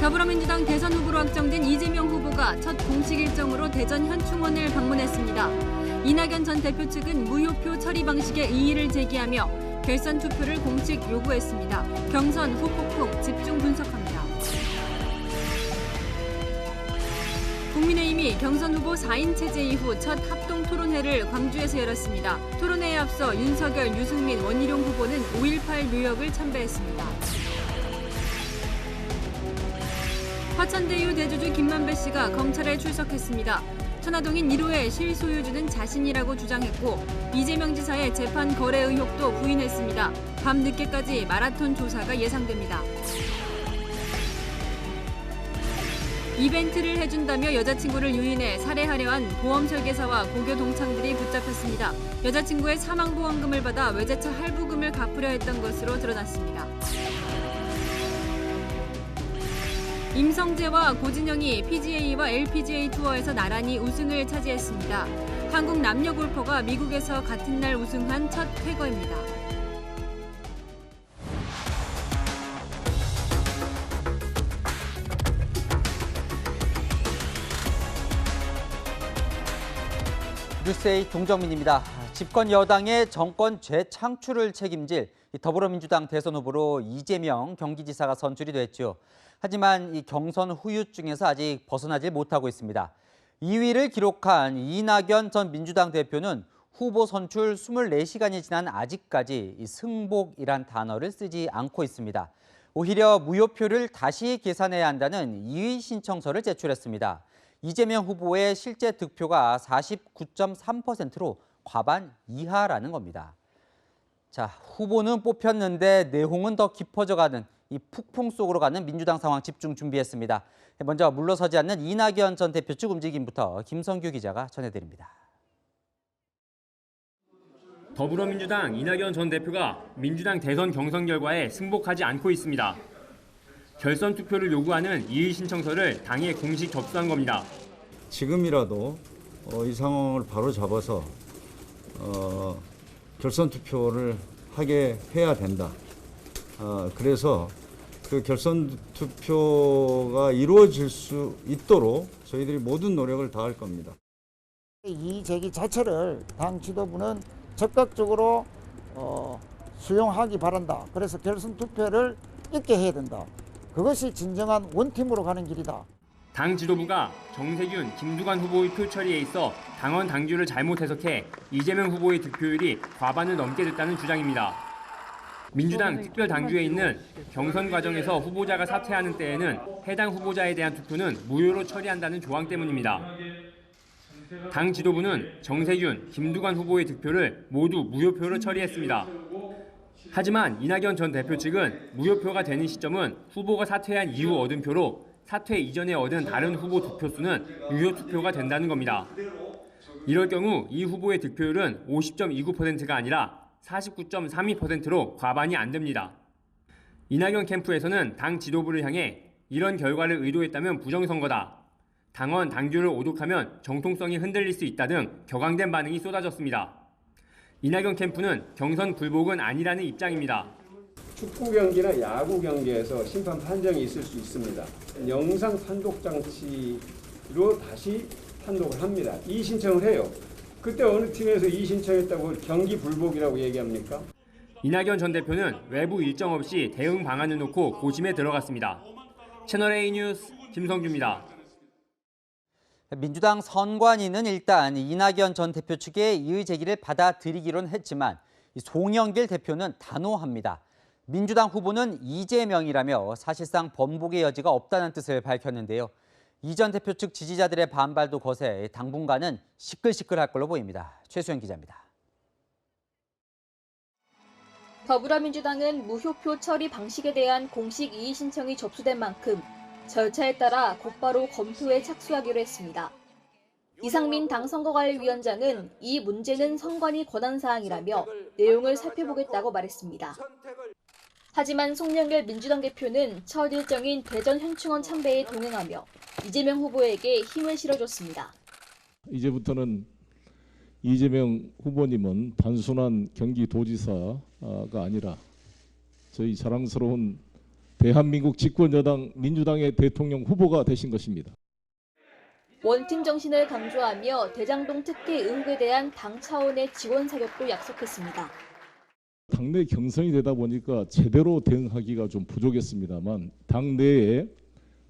더불어민주당 대선 후보로 확정된 이재명 후보가 첫 공식 일정으로 대전 현충원을 방문했습니다. 이낙연 전 대표 측은 무효표 처리 방식에 이의를 제기하며 결선 투표를 공식 요구했습니다. 경선 후 폭풍 집중 분석합니다. 국민의힘이 경선 후보 4인 체제 이후 첫 합동 토론회를 광주에서 열었습니다. 토론회에 앞서 윤석열, 유승민, 원희룡 후보는 5.18 묘역을 참배했습니다. 화천대유 대주주 김만배 씨가 검찰에 출석했습니다. 천화동인 1호의 실소유주는 자신이라고 주장했고 이재명 지사의 재판 거래 의혹도 부인했습니다. 밤 늦게까지 마라톤 조사가 예상됩니다. 이벤트를 해준다며 여자친구를 유인해 살해하려 한 보험 설계사와 고교 동창들이 붙잡혔습니다. 여자친구의 사망보험금을 받아 외제차 할부금을 갚으려 했던 것으로 드러났습니다. 임성재와 고진영이 PGA와 LPGA 투어에서 나란히 우승을 차지했습니다. 한국 남녀 골퍼가 미국에서 같은 날 우승한 첫 쾌거입니다. 뉴스에이 동정민입니다. 집권 여당의 정권 재창출을 책임질 더불어민주당 대선 후보로 이재명 경기지사가 선출이 됐죠. 하지만 이 경선 후유증에서 아직 벗어나지 못하고 있습니다. 2위를 기록한 이낙연 전 민주당 대표는 후보 선출 24시간이 지난 아직까지 이 승복이란 단어를 쓰지 않고 있습니다. 오히려 무효표를 다시 계산해야 한다는 이의 신청서를 제출했습니다. 이재명 후보의 실제 득표가 49.3%로 과반 이하라는 겁니다. 자, 후보는 뽑혔는데 내홍은 더 깊어져가는 이 폭풍 속으로 가는 민주당 상황 집중 준비했습니다. 먼저 물러서지 않는 이낙연 전 대표 측 움직임부터 김성규 기자가 전해드립니다. 더불어민주당 이낙연 전 대표가 민주당 대선 경선 결과에 승복하지 않고 있습니다. 결선 투표를 요구하는 이의 신청서를 당에 공식 접수한 겁니다. 지금이라도 이 상황을 바로 잡아서 결선 투표를 하게 해야 된다. 그래서 그 결선 투표가 이루어질 수 있도록 저희들이 모든 노력을 다할 겁니다. 이 제기 자체를 당 지도부는 적극적으로 수용하기 바란다. 그래서 결선 투표를 있게 해야 된다. 그것이 진정한 원팀으로 가는 길이다. 당 지도부가 정세균, 김두관 후보의 표 처리에 있어 당원 당규를 잘못 해석해 이재명 후보의 득표율이 과반을 넘게 됐다는 주장입니다. 민주당 특별당규에 있는 경선 과정에서 후보자가 사퇴하는 때에는 해당 후보자에 대한 투표는 무효로 처리한다는 조항 때문입니다. 당 지도부는 정세균, 김두관 후보의 득표를 모두 무효표로 처리했습니다. 하지만 이낙연 전 대표 측은 무효표가 되는 시점은 후보가 사퇴한 이후 얻은 표로 사퇴 이전에 얻은 다른 후보 득표수는 유효 투표가 된다는 겁니다. 이럴 경우 이 후보의 득표율은 50.29%가 아니라 49.32%로 과반이 안 됩니다. 이낙연 캠프에서는 당 지도부를 향해 이런 결과를 의도했다면 부정선거다. 당원 당규를 오독하면 정통성이 흔들릴 수 있다 등 격앙된 반응이 쏟아졌습니다. 이낙연 캠프는 경선 불복은 아니라는 입장입니다. 축구 경기나 야구 경기에서 심판 판정이 있을 수 있습니다. 영상 판독 장치로 다시 판독을 합니다. 이의 신청을 해요. 그때 어느 팀에서 이의 신청했다고 경기 불복이라고 얘기합니까? 이낙연 전 대표는 외부 일정 없이 대응 방안을 놓고 고심에 들어갔습니다. 채널A 뉴스 김성규입니다. 민주당 선관위는 일단 이낙연 전 대표 측의 이의 제기를 받아들이기론 했지만 송영길 대표는 단호합니다. 민주당 후보는 이재명이라며 사실상 번복의 여지가 없다는 뜻을 밝혔는데요. 이 전 대표 측 지지자들의 반발도 거세 당분간은 시끌시끌할 걸로 보입니다. 최수영 기자입니다. 더불어민주당은 무효표 처리 방식에 대한 공식 이의 신청이 접수된 만큼 절차에 따라 곧바로 검토에 착수하기로 했습니다. 이상민 당 선거관리위원장은 이 문제는 선관위 권한사항이라며 내용을 살펴보겠다고 말했습니다. 하지만 송영길 민주당 대표는 첫 일정인 대전 현충원 참배에 동행하며 이재명 후보에게 힘을 실어줬습니다. 이제부터는 이재명 후보님은 단순한 경기도지사가 아니라 저희 자랑스러운 대한민국 집권 여당 민주당의 대통령 후보가 되신 것입니다. 원팀 정신을 강조하며 대장동 특혜 의혹에 대한 당 차원의 지원 사격도 약속했습니다. 당내 경선이 되다 보니까 제대로 대응하기가 좀 부족했습니다만 당내에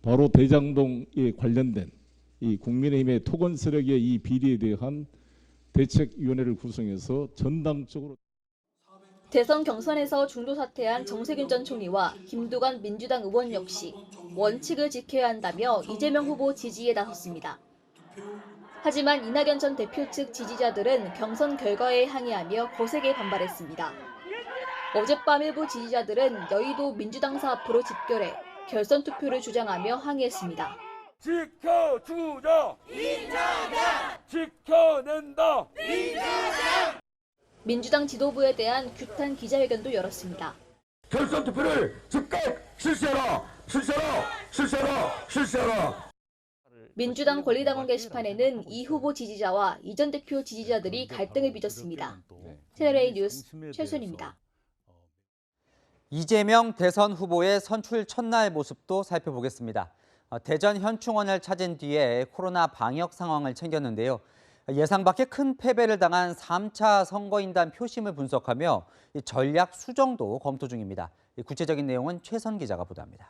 바로 대장동에 관련된 이 국민의힘의 토건 세력의 이 비리에 대한 대책위원회를 구성해서 전당적으로 대선 경선에서 중도 사퇴한 정세균 전 총리와 김두관 민주당 의원 역시 원칙을 지켜야 한다며 이재명 후보 지지에 나섰습니다. 하지만 이낙연 전 대표 측 지지자들은 경선 결과에 항의하며 거세게 반발했습니다. 어젯밤 일부 지지자들은 여의도 민주당사 앞으로 집결해 결선 투표를 주장하며 항의했습니다. 지켜주자! 인정이다! 지켜낸다! 인정이다! 민주당 지도부에 대한 규탄 기자회견도 열었습니다. 결선 투표를 즉각 실시하라! 실시하라! 실시하라! 실시하라! 민주당 권리당원 게시판에는 이 후보 지지자와 이 전 대표 지지자들이 갈등을 빚었습니다. 채널A 뉴스 최순입니다. 이재명 대선 후보의 선출 첫날 모습도 살펴보겠습니다. 대전 현충원을 찾은 뒤에 코로나 방역 상황을 챙겼는데요. 예상 밖의 큰 패배를 당한 3차 선거인단 표심을 분석하며 전략 수정도 검토 중입니다. 구체적인 내용은 최선 기자가 보도합니다.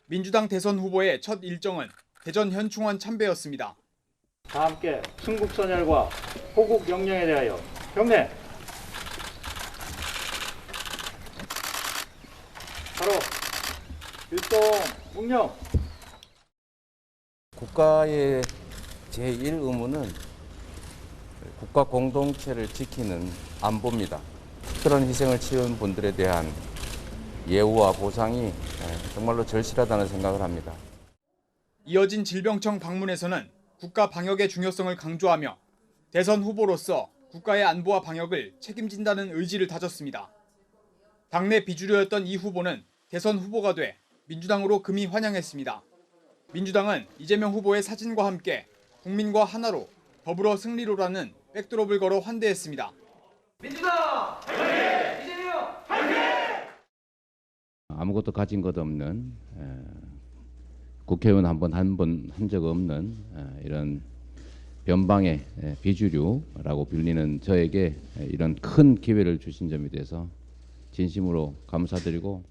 민주당 대선 후보의 첫 일정은 대전 현충원 참배였습니다. 다 함께 순국선열과 호국 영령에 대하여 경례! 바로 일동 묵념! 국가의 제1 의무는 국가 공동체를 지키는 안보입니다. 그런 희생을 치른 분들에 대한 예우와 보상이 정말로 절실하다는 생각을 합니다. 이어진 질병청 방문에서는 국가 방역의 중요성을 강조하며 대선 후보로서 국가의 안보와 방역을 책임진다는 의지를 다졌습니다. 당내 비주류였던 이 후보는 대선 후보가 돼 민주당으로 금이 환영했습니다. 민주당은 이재명 후보의 사진과 함께 국민과 하나로 더불어 승리로라는 백드롭을 걸어 환대했습니다. 민주당! 화이팅! 이재명! 화이팅! 아무것도 가진 것 없는 국회의원 한 적 없는 이런 변방의 비주류라고 불리는 저에게 이런 큰 기회를 주신 점에 대해서 진심으로 감사드리고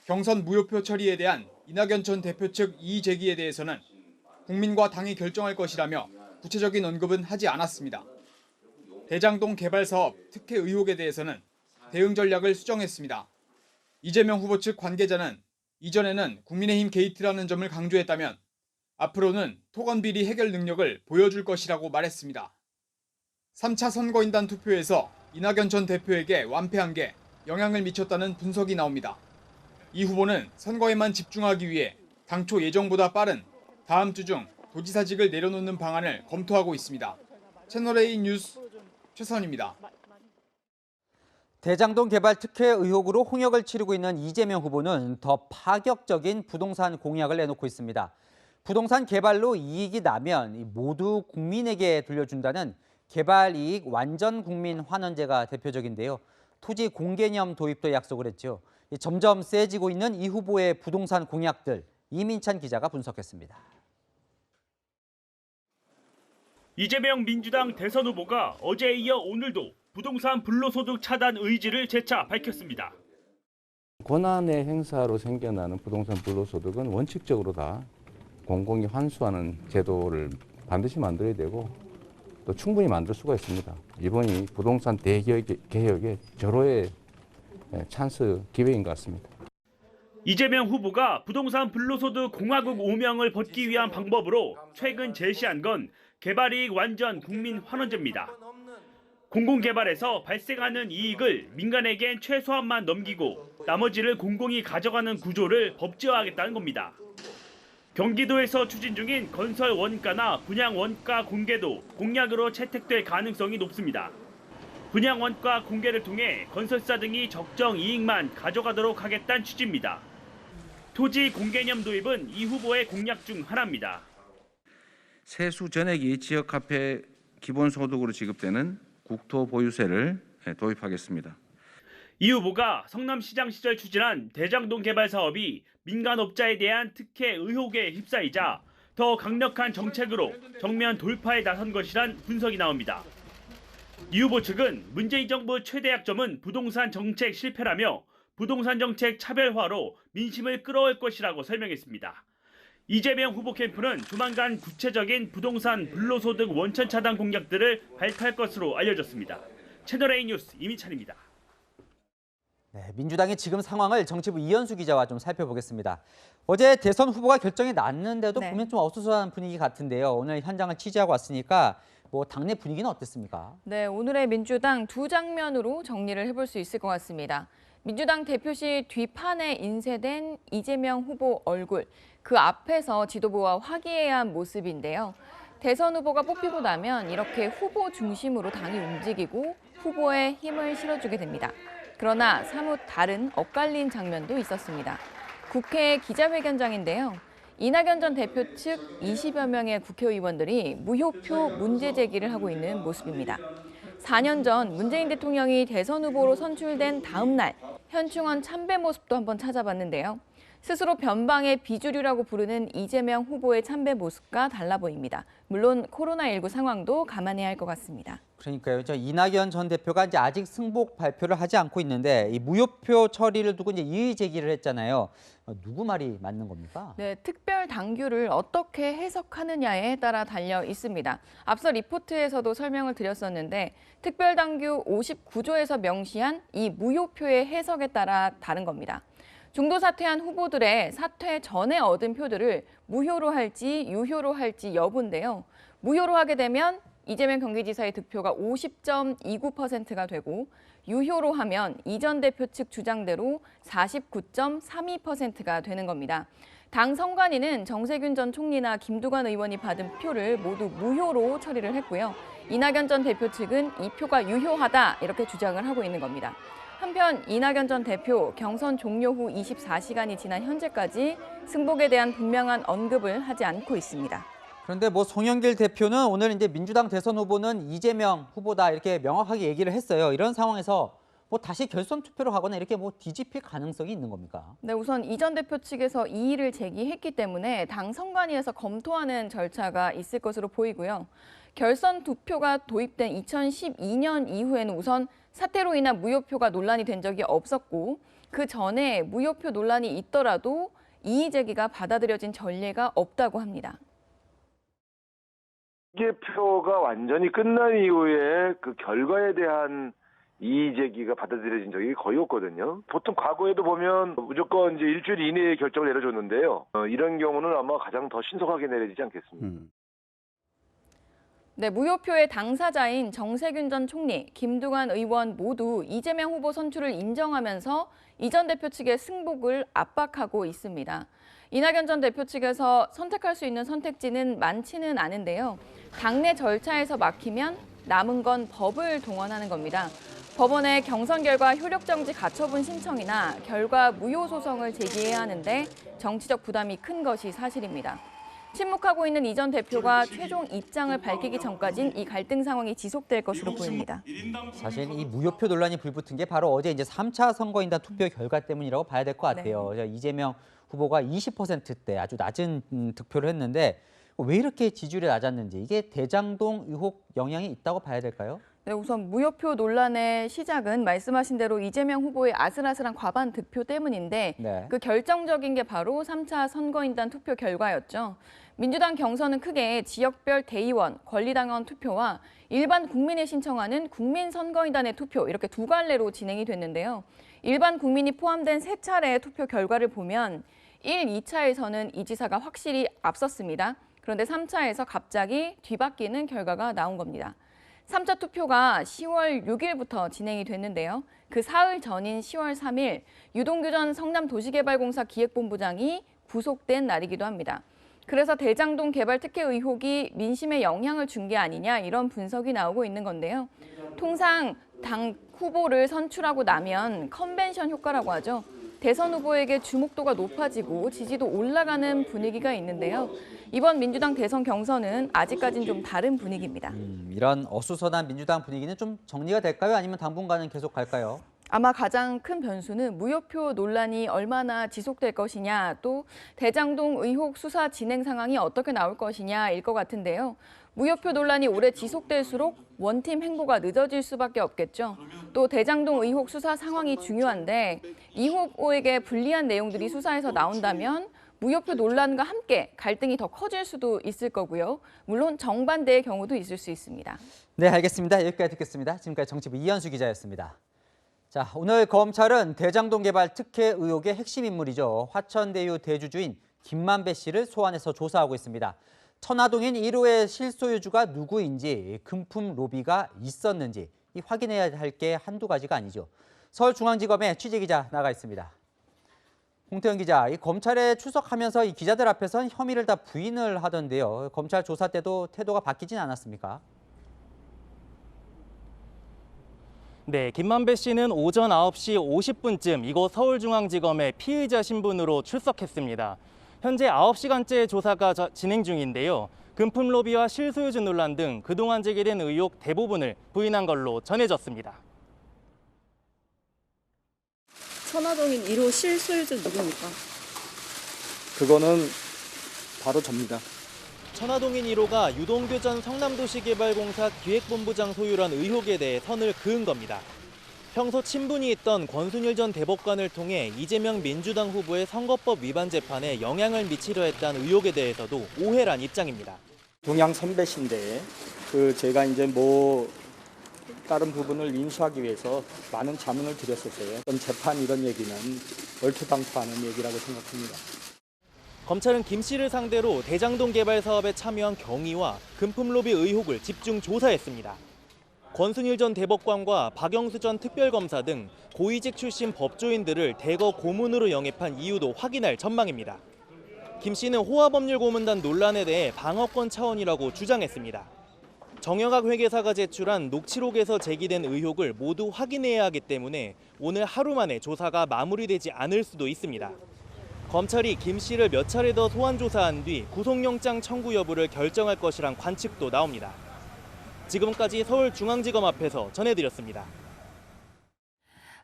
경선 무효표 처리에 대한 이낙연 전 대표 측 이의 제기에 대해서는 국민과 당이 결정할 것이라며 구체적인 언급은 하지 않았습니다. 대장동 개발 사업 특혜 의혹에 대해서는 대응 전략을 수정했습니다. 이재명 후보 측 관계자는 이전에는 국민의힘 게이트라는 점을 강조했다면 앞으로는 토건 비리 해결 능력을 보여줄 것이라고 말했습니다. 3차 선거인단 투표에서 이낙연 전 대표에게 완패한 게 영향을 미쳤다는 분석이 나옵니다. 이 후보는 선거에만 집중하기 위해 당초 예정보다 빠른 다음 주 중 도지사직을 내려놓는 방안을 검토하고 있습니다. 채널A 뉴스 최선입니다. 대장동 개발 특혜 의혹으로 홍역을 치르고 있는 이재명 후보는 더 파격적인 부동산 공약을 내놓고 있습니다. 부동산 개발로 이익이 나면 모두 국민에게 돌려준다는 개발 이익 완전 국민 환원제가 대표적인데요. 토지 공개념 도입도 약속을 했죠. 점점 세지고 있는 이 후보의 부동산 공약들, 이민찬 기자가 분석했습니다. 이재명 민주당 대선 후보가 어제에 이어 오늘도 부동산 불로소득 차단 의지를 재차 밝혔습니다. 권한의 행사로 생겨나는 부동산 불로소득은 원칙적으로 다 공공이 환수하는 제도를 반드시 만들어야 되고 또 충분히 만들 수가 있습니다. 이번이 부동산 대개혁의 절호의 찬스 기회인 것 같습니다. 이재명 후보가 부동산 불로소득 공화국 오명을 벗기 위한 방법으로 최근 제시한 건 개발이익 완전 국민 환원제입니다. 공공개발에서 발생하는 이익을 민간에겐 최소한만 넘기고 나머지를 공공이 가져가는 구조를 법제화하겠다는 겁니다. 경기도에서 추진 중인 건설 원가나 분양 원가 공개도 공약으로 채택될 가능성이 높습니다. 분양 원가 공개를 통해 건설사 등이 적정 이익만 가져가도록 하겠다는 취지입니다. 토지 공개념 도입은 이 후보의 공약 중 하나입니다. 세수 전액이 지역화폐 기본소득으로 지급되는 국토 보유세를 도입하겠습니다. 이 후보가 성남시장 시절 추진한 대장동 개발 사업이 민간업자에 대한 특혜 의혹에 휩싸이자 더 강력한 정책으로 정면 돌파에 나선 것이란 분석이 나옵니다. 이 후보 측은 문재인 정부 최대 약점은 부동산 정책 실패라며 부동산 정책 차별화로 민심을 끌어올 것이라고 설명했습니다. 이재명 후보 캠프는 조만간 구체적인 부동산 불로소득 원천 차단 공약들을 발표할 것으로 알려졌습니다. 채널A 뉴스 이민찬입니다. 네, 민주당의 지금 상황을 정치부 이현수 기자와 좀 살펴보겠습니다. 어제 대선 후보가 결정이 났는데도 보면 좀 어수선한 분위기 같은데요. 오늘 현장을 취재하고 왔으니까 뭐 당내 분위기는 어땠습니까? 네, 오늘의 민주당 두 장면으로 정리를 해볼 수 있을 것 같습니다. 민주당 대표실 뒷판에 인쇄된 이재명 후보 얼굴, 그 앞에서 지도부와 화기애애한 모습인데요. 대선 후보가 뽑히고 나면 이렇게 후보 중심으로 당이 움직이고 후보에 힘을 실어주게 됩니다. 그러나 사뭇 다른 엇갈린 장면도 있었습니다. 국회 기자회견장인데요. 이낙연 전 대표 측 20여 명의 국회의원들이 무효표 문제 제기를 하고 있는 모습입니다. 4년 전 문재인 대통령이 대선 후보로 선출된 다음 날 현충원 참배 모습도 한번 찾아봤는데요. 스스로 변방의 비주류라고 부르는 이재명 후보의 참배 모습과 달라 보입니다. 물론 코로나19 상황도 감안해야 할 것 같습니다. 그러니까요. 이낙연 전 대표가 이제 아직 승복 발표를 하지 않고 있는데 이 무효표 처리를 두고 이제 이의 제기를 했잖아요. 누구 말이 맞는 겁니까? 네, 특별 당규를 어떻게 해석하느냐에 따라 달려 있습니다. 앞서 리포트에서도 설명을 드렸었는데 특별 당규 59조에서 명시한 이 무효표의 해석에 따라 다른 겁니다. 중도 사퇴한 후보들의 사퇴 전에 얻은 표들을 무효로 할지 유효로 할지 여부인데요. 무효로 하게 되면 이재명 경기지사의 득표가 50.29%가 되고 유효로 하면 이 전 대표 측 주장대로 49.32%가 되는 겁니다. 당 선관위는 정세균 전 총리나 김두관 의원이 받은 표를 모두 무효로 처리를 했고요. 이낙연 전 대표 측은 이 표가 유효하다 이렇게 주장을 하고 있는 겁니다. 한편 이낙연 전 대표 경선 종료 후 24시간이 지난 현재까지 승복에 대한 분명한 언급을 하지 않고 있습니다. 그런데 뭐 송영길 대표는 오늘 이제 민주당 대선 후보는 이재명 후보다 이렇게 명확하게 얘기를 했어요. 이런 상황에서 뭐 다시 결선 투표로 가거나 이렇게 뭐 뒤집힐 가능성이 있는 겁니까? 네, 우선 이 전 대표 측에서 이의를 제기했기 때문에 당 선관위에서 검토하는 절차가 있을 것으로 보이고요. 결선 투표가 도입된 2012년 이후에는 우선 사태로 인한 무효표가 논란이 된 적이 없었고 그 전에 무효표 논란이 있더라도 이의 제기가 받아들여진 전례가 없다고 합니다. 이계표가 완전히 끝난 이후에 그 결과에 대한 이의 제기가 받아들여진 적이 거의 없거든요. 보통 과거에도 보면 무조건 이제 일주일 이내에 결정을 내려줬는데요. 이런 경우는 아마 가장 더 신속하게 내려지지 않겠습니까? 네, 무효표의 당사자인 정세균 전 총리, 김두관 의원 모두 이재명 후보 선출을 인정하면서 이 전 대표 측의 승복을 압박하고 있습니다. 이낙연 전 대표 측에서 선택할 수 있는 선택지는 많지는 않은데요. 당내 절차에서 막히면 남은 건 법을 동원하는 겁니다. 법원에 경선 결과 효력정지 가처분 신청이나 결과 무효 소송을 제기해야 하는데 정치적 부담이 큰 것이 사실입니다. 침묵하고 있는 이 전 대표가 최종 입장을 밝히기 전까진 이 갈등 상황이 지속될 것으로 보입니다. 사실 이 무효표 논란이 불붙은 게 바로 어제 이제 3차 선거인단 투표 결과 때문이라고 봐야 될 것 같아요. 네. 이재명 후보가 20%대 아주 낮은 득표를 했는데 왜 이렇게 지지율이 낮았는지 이게 대장동 의혹 영향이 있다고 봐야 될까요? 네, 우선 무효표 논란의 시작은 말씀하신 대로 이재명 후보의 아슬아슬한 과반 득표 때문인데 그 결정적인 게 바로 3차 선거인단 투표 결과였죠. 민주당 경선은 크게 지역별 대의원, 권리당원 투표와 일반 국민이 신청하는 국민선거인단의 투표 이렇게 두 갈래로 진행이 됐는데요. 일반 국민이 포함된 세 차례의 투표 결과를 보면 1, 2차에서는 이 지사가 확실히 앞섰습니다. 그런데 3차에서 갑자기 뒤바뀌는 결과가 나온 겁니다. 3차 투표가 10월 6일부터 진행이 됐는데요. 그 사흘 전인 10월 3일 유동규 전 성남도시개발공사 기획본부장이 구속된 날이기도 합니다. 그래서 대장동 개발 특혜 의혹이 민심에 영향을 준 게 아니냐 이런 분석이 나오고 있는 건데요. 통상 당 후보를 선출하고 나면 컨벤션 효과라고 하죠. 대선 후보에게 주목도가 높아지고 지지도 올라가는 분위기가 있는데요. 이번 민주당 대선 경선은 아직까지는 좀 다른 분위기입니다. 이런 어수선한 민주당 분위기는 좀 정리가 될까요? 아니면 당분간은 계속 갈까요? 아마 가장 큰 변수는 무효표 논란이 얼마나 지속될 것이냐, 또 대장동 의혹 수사 진행 상황이 어떻게 나올 것이냐일 것 같은데요. 무효표 논란이 오래 지속될수록 원팀 행보가 늦어질 수밖에 없겠죠. 또 대장동 의혹 수사 상황이 중요한데 이 후보에게 불리한 내용들이 수사에서 나온다면 무효표 논란과 함께 갈등이 더 커질 수도 있을 거고요. 물론 정반대의 경우도 있을 수 있습니다. 네, 알겠습니다. 여기까지 듣겠습니다. 지금까지 정치부 이현수 기자였습니다. 자, 오늘 검찰은 대장동 개발 특혜 의혹의 핵심 인물이죠. 화천대유 대주주인 김만배 씨를 소환해서 조사하고 있습니다. 천화동인 1호의 실소유주가 누구인지, 금품 로비가 있었는지 확인해야 할 게 한두 가지가 아니죠. 서울중앙지검에 취재기자 나가 있습니다. 홍태영 기자, 검찰에 출석하면서 기자들 앞에선 혐의를 다 부인을 하던데요. 검찰 조사 때도 태도가 바뀌진 않았습니까? 네, 김만배 씨는 오전 9시 50분쯤 이곳 서울중앙지검에 피의자 신분으로 출석했습니다. 현재 9시간째 조사가 진행 중인데요. 금품 로비와 실소유주 논란 등 그동안 제기된 의혹 대부분을 부인한 걸로 전해졌습니다. 천화동인 1호 실소유주 누굽니까? 그거는 바로 접니다. 천화동인 1호가 유동규 전 성남도시개발공사 기획본부장 소유란 의혹에 대해 선을 그은 겁니다. 평소 친분이 있던 권순일 전 대법관을 통해 이재명 민주당 후보의 선거법 위반 재판에 영향을 미치려 했다는 의혹에 대해서도 오해란 입장입니다. 동양 선배신데 제가 이제 다른 부분을 인수하기 위해서 많은 자문을 드렸었어요. 어떤 재판 이런 얘기는 얼토당토하는 얘기라고 생각합니다. 검찰은 김 씨를 상대로 대장동 개발 사업에 참여한 경위와 금품 로비 의혹을 집중 조사했습니다. 권순일 전 대법관과 박영수 전 특별검사 등 고위직 출신 법조인들을 대거 고문으로 영입한 이유도 확인할 전망입니다. 김 씨는 호화법률고문단 논란에 대해 방어권 차원이라고 주장했습니다. 정영학 회계사가 제출한 녹취록에서 제기된 의혹을 모두 확인해야 하기 때문에 오늘 하루 만에 조사가 마무리되지 않을 수도 있습니다. 검찰이 김 씨를 몇 차례 더 소환 조사한 뒤 구속영장 청구 여부를 결정할 것이란 관측도 나옵니다. 지금까지 서울중앙지검 앞에서 전해드렸습니다.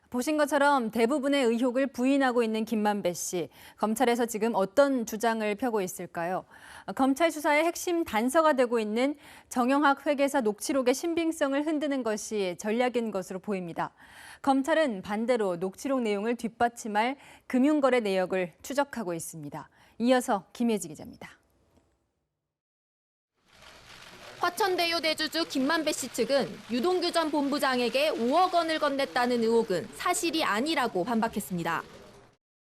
보신 것처럼 대부분의 의혹을 부인하고 있는 김만배 씨. 검찰에서 지금 어떤 주장을 펴고 있을까요? 검찰 수사의 핵심 단서가 되고 있는 정영학 회계사 녹취록의 신빙성을 흔드는 것이 전략인 것으로 보입니다. 검찰은 반대로 녹취록 내용을 뒷받침할 금융거래 내역을 추적하고 있습니다. 이어서 김혜지 기자입니다. 화천대유 대주주 김만배 씨 측은 유동규 전 본부장에게 5억 원을 건넸다는 의혹은 사실이 아니라고 반박했습니다.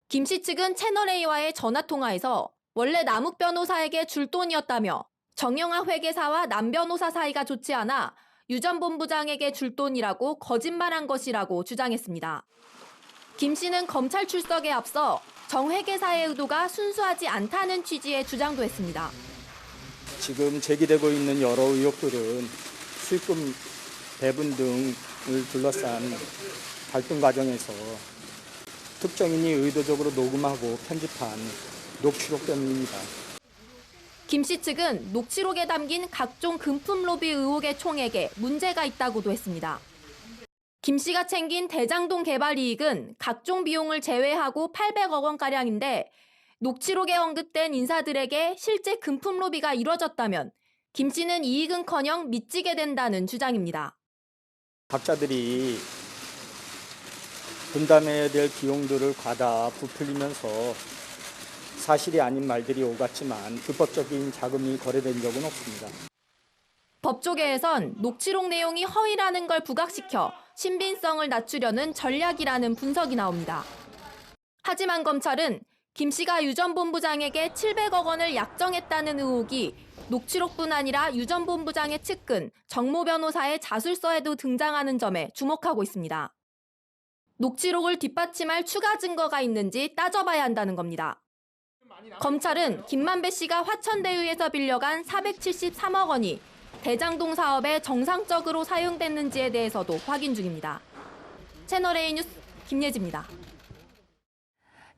김 씨 측은 채널A와의 전화통화에서 원래 남욱 변호사에게 줄 돈이었다며 정영학 회계사와 남 변호사 사이가 좋지 않아 유 전 본부장에게 줄 돈이라고 거짓말한 것이라고 주장했습니다. 김 씨는 검찰 출석에 앞서 정 회계사의 의도가 순수하지 않다는 취지의 주장도 했습니다. 지금 제기되고 있는 여러 의혹들은 수익금 배분 등을 둘러싼 갈등 과정에서 특정인이 의도적으로 녹음하고 편집한 녹취록 때문입니다. 김 씨 측은 녹취록에 담긴 각종 금품 로비 의혹의 총액에 문제가 있다고도 했습니다. 김 씨가 챙긴 대장동 개발 이익은 각종 비용을 제외하고 800억 원가량인데 녹취록에 언급된 인사들에게 실제 금품 로비가 이뤄졌다면 김 씨는 이익은커녕 미치게 된다는 주장입니다. 각자들이 분담해야 될 비용들을 과다 부풀리면서 사실이 아닌 말들이 오갔지만 불법적인 자금이 거래된 적은 없습니다. 법조계에선 녹취록 내용이 허위라는 걸 부각시켜 신빙성을 낮추려는 전략이라는 분석이 나옵니다. 하지만 검찰은 김 씨가 유 전 본부장에게 700억 원을 약정했다는 의혹이 녹취록뿐 아니라 유 전 본부장의 측근 정모 변호사의 자술서에도 등장하는 점에 주목하고 있습니다. 녹취록을 뒷받침할 추가 증거가 있는지 따져봐야 한다는 겁니다. 검찰은 김만배 씨가 화천대유에서 빌려간 473억 원이 대장동 사업에 정상적으로 사용됐는지에 대해서도 확인 중입니다. 채널A 뉴스 김예지입니다.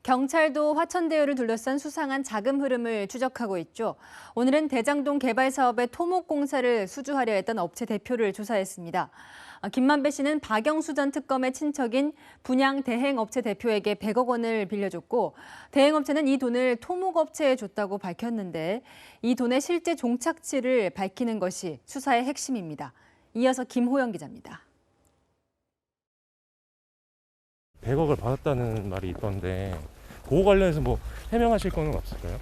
경찰도 화천대유를 둘러싼 수상한 자금 흐름을 추적하고 있죠. 오늘은 대장동 개발 사업의 토목 공사를 수주하려 했던 업체 대표를 조사했습니다. 김만배 씨는 박영수 전 특검의 친척인 분양 대행업체 대표에게 100억 원을 빌려줬고 대행업체는 이 돈을 토목업체에 줬다고 밝혔는데 이 돈의 실제 종착지를 밝히는 것이 수사의 핵심입니다. 이어서 김호영 기자입니다. 100억을 받았다는 말이 있던데 그거 관련해서 뭐 해명하실 거는 없을까요?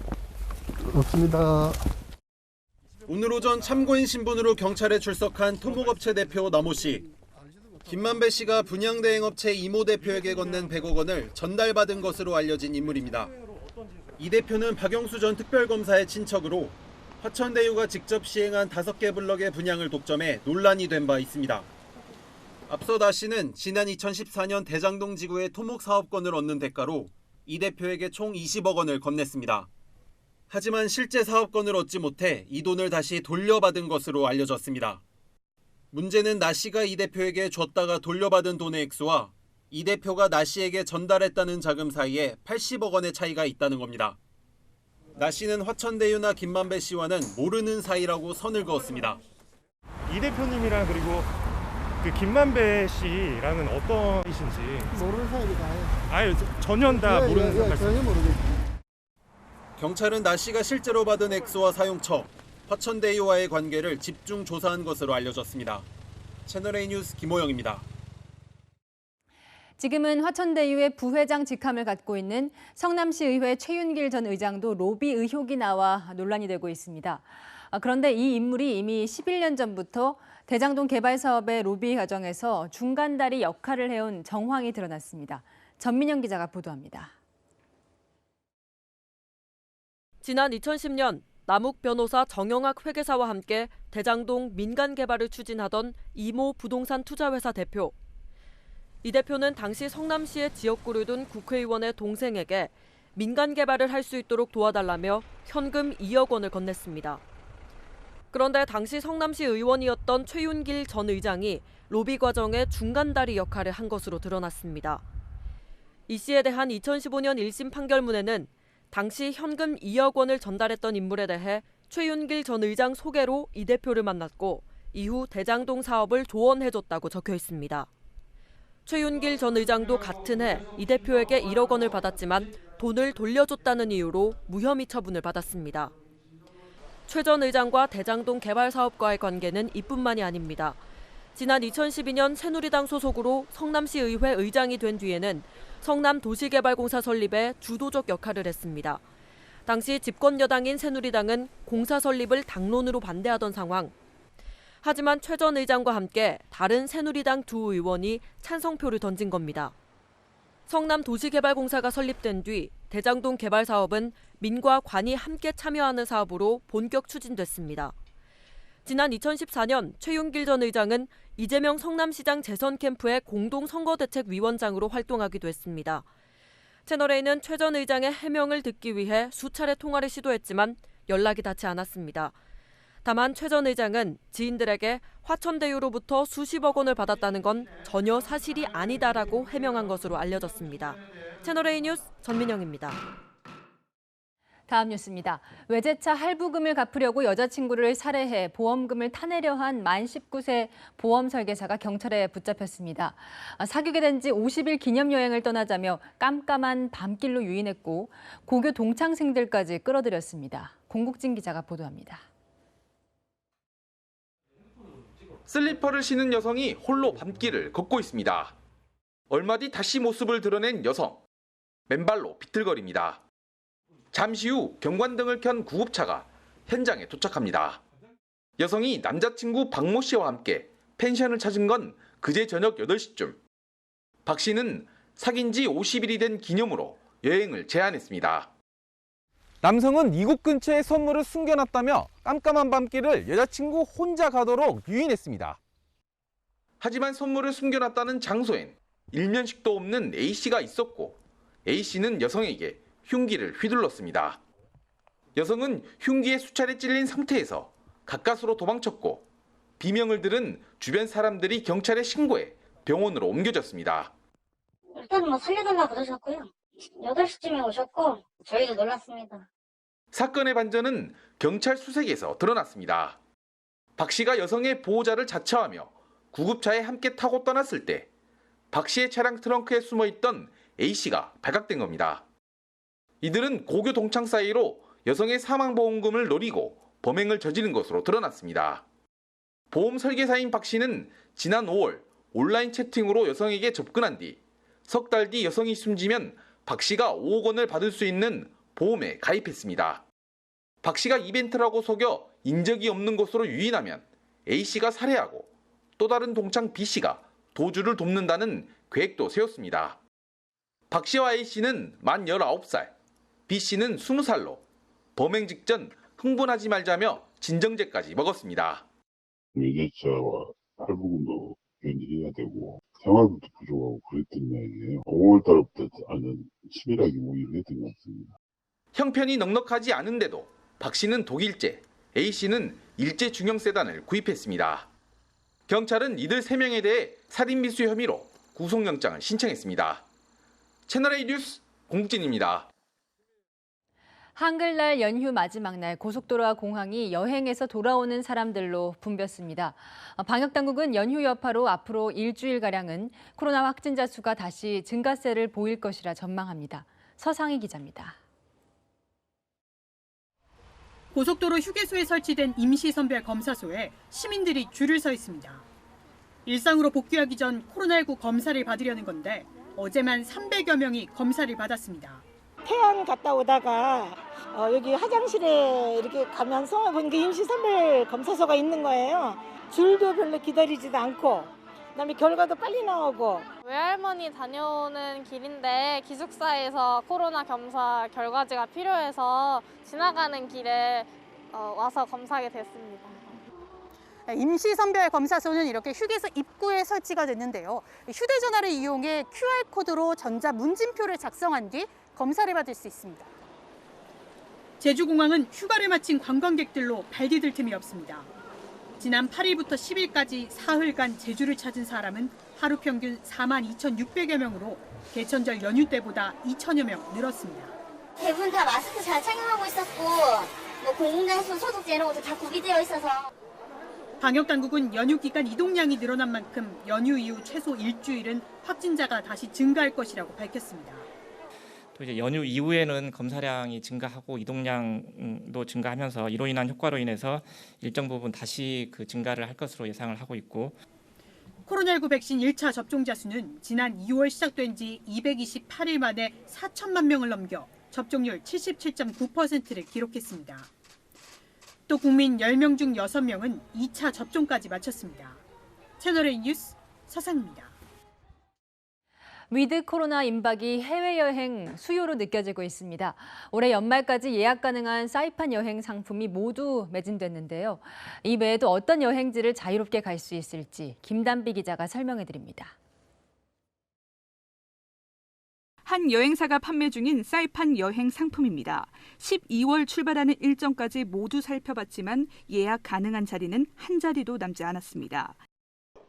없습니다. 오늘 오전 참고인 신분으로 경찰에 출석한 토목업체 대표 남호 씨. 김만배 씨가 분양대행업체 이모 대표에게 건넨 100억 원을 전달받은 것으로 알려진 인물입니다. 이 대표는 박영수 전 특별검사의 친척으로 화천대유가 직접 시행한 5개 블럭의 분양을 독점해 논란이 된 바 있습니다. 앞서 나 씨는 지난 2014년 대장동 지구의 토목 사업권을 얻는 대가로 이 대표에게 총 20억 원을 건넸습니다. 하지만 실제 사업권을 얻지 못해 이 돈을 다시 돌려받은 것으로 알려졌습니다. 문제는 나 씨가 이 대표에게 줬다가 돌려받은 돈의 액수와 이 대표가 나 씨에게 전달했다는 자금 사이에 80억 원의 차이가 있다는 겁니다. 나 씨는 화천대유나 김만배 씨와는 모르는 사이라고 선을 그었습니다. 이 대표님이랑 그리고 그 김만배 씨랑은 어떤 이신지 모르는 사이니까. 아예 전혀 다 모르는 사이. 전혀 모르겠죠. 경찰은 나 씨가 실제로 받은 액수와 사용처, 화천대유와의 관계를 집중 조사한 것으로 알려졌습니다. 채널A 뉴스 김호영입니다. 지금은 화천대유의 부회장 직함을 갖고 있는 성남시의회 최윤길 전 의장도 로비 의혹이 나와 논란이 되고 있습니다. 그런데 이 인물이 이미 11년 전부터 대장동 개발 사업의 로비 과정에서 중간다리 역할을 해온 정황이 드러났습니다. 전민영 기자가 보도합니다. 지난 2010년 남욱 변호사 정영학 회계사와 함께 대장동 민간 개발을 추진하던 이모 부동산 투자회사 대표. 이 대표는 당시 성남시의 지역구를 둔 국회의원의 동생에게 민간 개발을 할 수 있도록 도와달라며 현금 2억 원을 건넸습니다. 그런데 당시 성남시 의원이었던 최윤길 전 의장이 로비 과정의 중간다리 역할을 한 것으로 드러났습니다. 이 씨에 대한 2015년 1심 판결문에는 당시 현금 2억 원을 전달했던 인물에 대해 최윤길 전 의장 소개로 이 대표를 만났고 이후 대장동 사업을 조언해줬다고 적혀 있습니다. 최윤길 전 의장도 같은 해 이 대표에게 1억 원을 받았지만 돈을 돌려줬다는 이유로 무혐의 처분을 받았습니다. 최 전 의장과 대장동 개발 사업과의 관계는 이뿐만이 아닙니다. 지난 2012년 새누리당 소속으로 성남시 의회 의장이 된 뒤에는 성남도시개발공사 설립에 주도적 역할을 했습니다. 당시 집권 여당인 새누리당은 공사 설립을 당론으로 반대하던 상황. 하지만 최 전 의장과 함께 다른 새누리당 두 의원이 찬성표를 던진 겁니다. 성남도시개발공사가 설립된 뒤 대장동 개발 사업은 민과 관이 함께 참여하는 사업으로 본격 추진됐습니다. 지난 2014년 최윤길 전 의장은 이재명 성남시장 재선 캠프의 공동선거대책위원장으로 활동하기도 했습니다. 채널A는 최 전 의장의 해명을 듣기 위해 수차례 통화를 시도했지만 연락이 닿지 않았습니다. 다만 최 전 의장은 지인들에게 화천대유로부터 수십억 원을 받았다는 건 전혀 사실이 아니다라고 해명한 것으로 알려졌습니다. 채널A 뉴스 전민영입니다. 다음 뉴스입니다. 외제차 할부금을 갚으려고 여자친구를 살해해 보험금을 타내려 한 만 19세 보험 설계사가 경찰에 붙잡혔습니다. 사귀게 된 지 50일 기념여행을 떠나자며 깜깜한 밤길로 유인했고 고교 동창생들까지 끌어들였습니다. 공국진 기자가 보도합니다. 슬리퍼를 신은 여성이 홀로 밤길을 걷고 있습니다. 얼마 뒤 다시 모습을 드러낸 여성. 맨발로 비틀거립니다. 잠시 후 경관등을 켠 구급차가 현장에 도착합니다. 여성이 남자친구 박모 씨와 함께 펜션을 찾은 건 그제 저녁 8시쯤. 박 씨는 사귄 지 50일이 된 기념으로 여행을 제안했습니다. 남성은 이곳 근처에 선물을 숨겨놨다며 깜깜한 밤길을 여자친구 혼자 가도록 유인했습니다. 하지만 선물을 숨겨놨다는 장소엔 일면식도 없는 A씨가 있었고 A씨는 여성에게 흉기를 휘둘렀습니다. 여성은 흉기에 수차례 찔린 상태에서 가까스로 도망쳤고 비명을 들은 주변 사람들이 경찰에 신고해 병원으로 옮겨졌습니다. 일단 살려달라고 그러셨고요. 8시쯤에 오셨고 저희도 놀랐습니다. 사건의 반전은 경찰 수색에서 드러났습니다. 박 씨가 여성의 보호자를 자처하며 구급차에 함께 타고 떠났을 때 박 씨의 차량 트렁크에 숨어있던 A 씨가 발각된 겁니다. 이들은 고교 동창 사이로 여성의 사망보험금을 노리고 범행을 저지른 것으로 드러났습니다. 보험 설계사인 박 씨는 지난 5월 온라인 채팅으로 여성에게 접근한 뒤 석 달 뒤 여성이 숨지면 박 씨가 5억 원을 받을 수 있는 보험에 가입했습니다. 박 씨가 이벤트라고 속여 인적이 없는 곳으로 유인하면 A 씨가 살해하고 또 다른 동창 B 씨가 도주를 돕는다는 계획도 세웠습니다. 박 씨와 A 씨는 만 19살, B 씨는 20살로 범행 직전 흥분하지 말자며 진정제까지 먹었습니다. 외제차와 할부금도 연기해야 되고 생활비도 부족하고 그랬던 모양이에요. 5월 달부터 11하기 모의를 했던 것 같습니다. 형편이 넉넉하지 않은데도 박 씨는 독일제, A 씨는 일제 중형세단을 구입했습니다. 경찰은 이들 3명에 대해 살인미수 혐의로 구속영장을 신청했습니다. 채널A 뉴스 공진입니다. 한글날 연휴 마지막 날 고속도로와 공항이 여행에서 돌아오는 사람들로 붐볐습니다. 방역당국은 연휴 여파로 앞으로 일주일가량은 코로나 확진자 수가 다시 증가세를 보일 것이라 전망합니다. 서상희 기자입니다. 고속도로 휴게소에 설치된 임시선별 검사소에 시민들이 줄을 서 있습니다. 일상으로 복귀하기 전 코로나19 검사를 받으려는 건데 어제만 300여 명이 검사를 받았습니다. 태안 갔다 오다가 여기 화장실에 이렇게 가면서 보니까 임시선별 검사소가 있는 거예요. 줄도 별로 기다리지도 않고 그다음에 결과도 빨리 나오고. 외할머니 다녀오는 길인데 기숙사에서 코로나 검사 결과지가 필요해서 지나가는 길에 와서 검사하게 됐습니다. 임시선별 검사소는 이렇게 휴게소 입구에 설치가 됐는데요. 휴대전화를 이용해 QR코드로 전자문진표를 작성한 뒤 검사를 받을 수 있습니다. 제주공항은 휴가를 마친 관광객들로 발디딜 틈이 없습니다. 지난 8일부터 10일까지 사흘간 제주를 찾은 사람은 하루 평균 42,600여 명으로 개천절 연휴 때보다 2,000여 명 늘었습니다. 대부분 다 마스크 잘 착용하고 있었고 공공장소 소독제 이런 것도 다 구비되어 있어서. 방역당국은 연휴 기간 이동량이 늘어난 만큼 연휴 이후 최소 일주일은 확진자가 다시 증가할 것이라고 밝혔습니다. 또 이제 연휴 이후에는 검사량이 증가하고 이동량도 증가하면서 이로 인한 효과로 인해서 일정 부분 다시 그 증가를 할 것으로 예상을 하고 있고. 코로나19 백신 1차 접종자 수는 지난 2월 시작된 지 228일 만에 4천만 명을 넘겨 접종률 77.9%를 기록했습니다. 또 국민 10명 중 6명은 2차 접종까지 마쳤습니다. 채널A 뉴스 서상입니다. 위드 코로나 임박이 해외여행 수요로 느껴지고 있습니다. 올해 연말까지 예약 가능한 사이판 여행 상품이 모두 매진됐는데요. 이 외에도 어떤 여행지를 자유롭게 갈 수 있을지 김단비 기자가 설명해드립니다. 한 여행사가 판매 중인 사이판 여행 상품입니다. 12월 출발하는 일정까지 모두 살펴봤지만 예약 가능한 자리는 한 자리도 남지 않았습니다.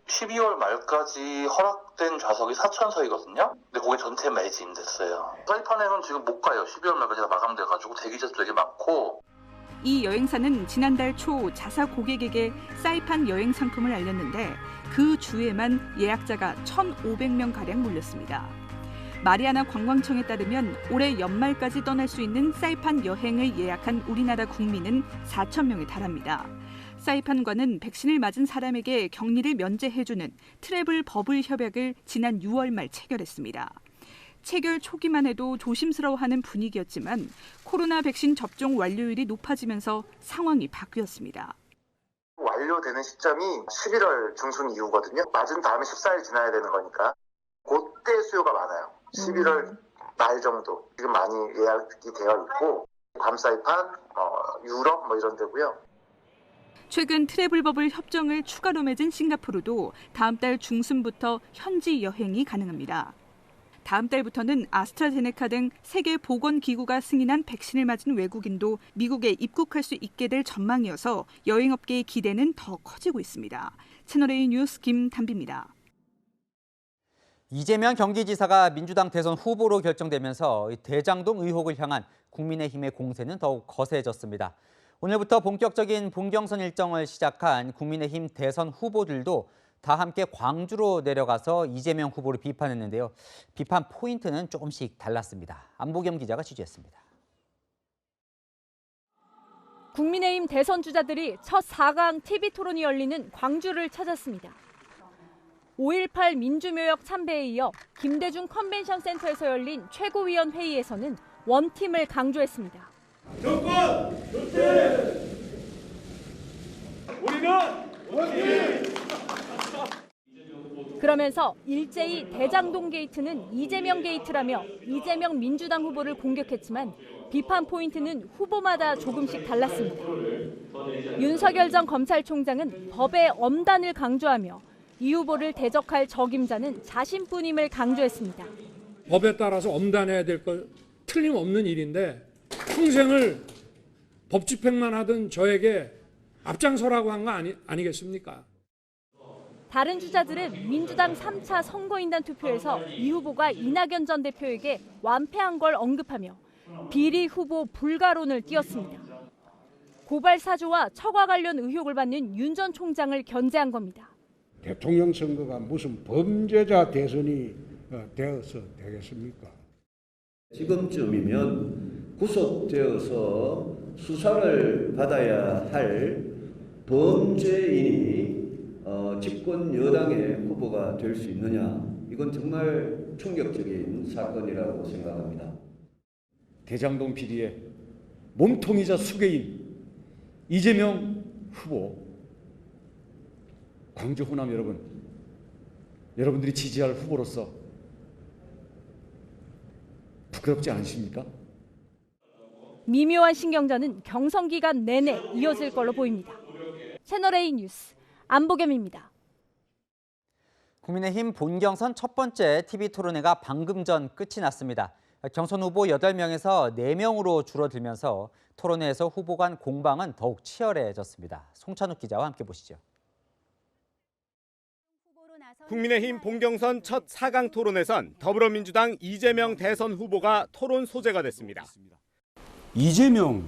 12월 말까지 허락된 좌석이 4,000석이거든요. 근데 그게 전체 매진됐어요. 사이판에는 지금 못 가요. 12월 말까지 다 마감돼가지고 대기자도 되게 많고. 이 여행사는 지난달 초 자사 고객에게 사이판 여행 상품을 알렸는데 그 주에만 예약자가 1,500명가량 몰렸습니다. 마리아나 관광청에 따르면 올해 연말까지 떠날 수 있는 사이판 여행을 예약한 우리나라 국민은 4,000명에 달합니다. 사이판과는 백신을 맞은 사람에게 격리를 면제해주는 트래블 버블 협약을 지난 6월 말 체결했습니다. 체결 초기만 해도 조심스러워하는 분위기였지만 코로나 백신 접종 완료율이 높아지면서 상황이 바뀌었습니다. 완료되는 시점이 11월 중순 이후거든요. 맞은 다음에 14일 지나야 되는 거니까 그때 수요가 많아요. 11월 말 정도 지금 많이 예약이 되어 있고 괌 사이판, 유럽 이런 데고요. 최근 트래블버블 협정을 추가로 맺은 싱가포르도 다음 달 중순부터 현지 여행이 가능합니다. 다음 달부터는 아스트라제네카 등 세계 보건기구가 승인한 백신을 맞은 외국인도 미국에 입국할 수 있게 될 전망이어서 여행업계의 기대는 더 커지고 있습니다. 채널A 뉴스 김단비입니다. 이재명 경기지사가 민주당 대선 후보로 결정되면서 대장동 의혹을 향한 국민의힘의 공세는 더욱 거세졌습니다. 오늘부터 본격적인 본경선 일정을 시작한 국민의힘 대선 후보들도 다 함께 광주로 내려가서 이재명 후보를 비판했는데요. 비판 포인트는 조금씩 달랐습니다. 안보겸 기자가 취재했습니다. 국민의힘 대선 주자들이 첫 4강 TV 토론이 열리는 광주를 찾았습니다. 5.18 민주묘역 참배에 이어 김대중 컨벤션 센터에서 열린 최고위원 회의에서는 원팀을 강조했습니다. 정권 교체! 우리는 원팀! 그러면서 일제히 대장동 게이트는 이재명 게이트라며 이재명 민주당 후보를 공격했지만 비판 포인트는 후보마다 조금씩 달랐습니다. 윤석열 전 검찰총장은 법의 엄단을 강조하며 이 후보를 대적할 적임자는 자신뿐임을 강조했습니다. 법에 따라서 엄단해야 될 것 틀림없는 일인데 평생을 법 집행만 하던 저에게 앞장서라고 한 거 아니겠습니까? 다른 주자들은 민주당 3차 선거인단 투표에서 이 후보가 이낙연 전 대표에게 완패한 걸 언급하며 비리 후보 불가론을 띄웠습니다. 고발 사주와 처과 관련 의혹을 받는 윤 전 총장을 견제한 겁니다. 대통령 선거가 무슨 범죄자 대선이 되어서 되겠습니까? 지금쯤이면 구속되어서 수사를 받아야 할 범죄인이 집권 여당의 후보가 될 수 있느냐, 이건 정말 충격적인 사건이라고 생각합니다. 대장동 비리의 몸통이자 수괴인 이재명 후보, 광주 호남 여러분, 여러분들이 지지할 후보로서 부끄럽지 않으십니까? 미묘한 신경전은 경선 기간 내내 이어질 걸로 보입니다. 채널A 뉴스 안보겸입니다. 국민의힘 본경선 첫 번째 TV 토론회가 방금 전 끝이 났습니다. 경선 후보 8명에서 4명으로 줄어들면서 토론회에서 후보 간 공방은 더욱 치열해졌습니다. 송찬욱 기자와 함께 보시죠. 국민의힘 본경선 첫 4강 토론에선 더불어민주당 이재명 대선 후보가 토론 소재가 됐습니다. 이재명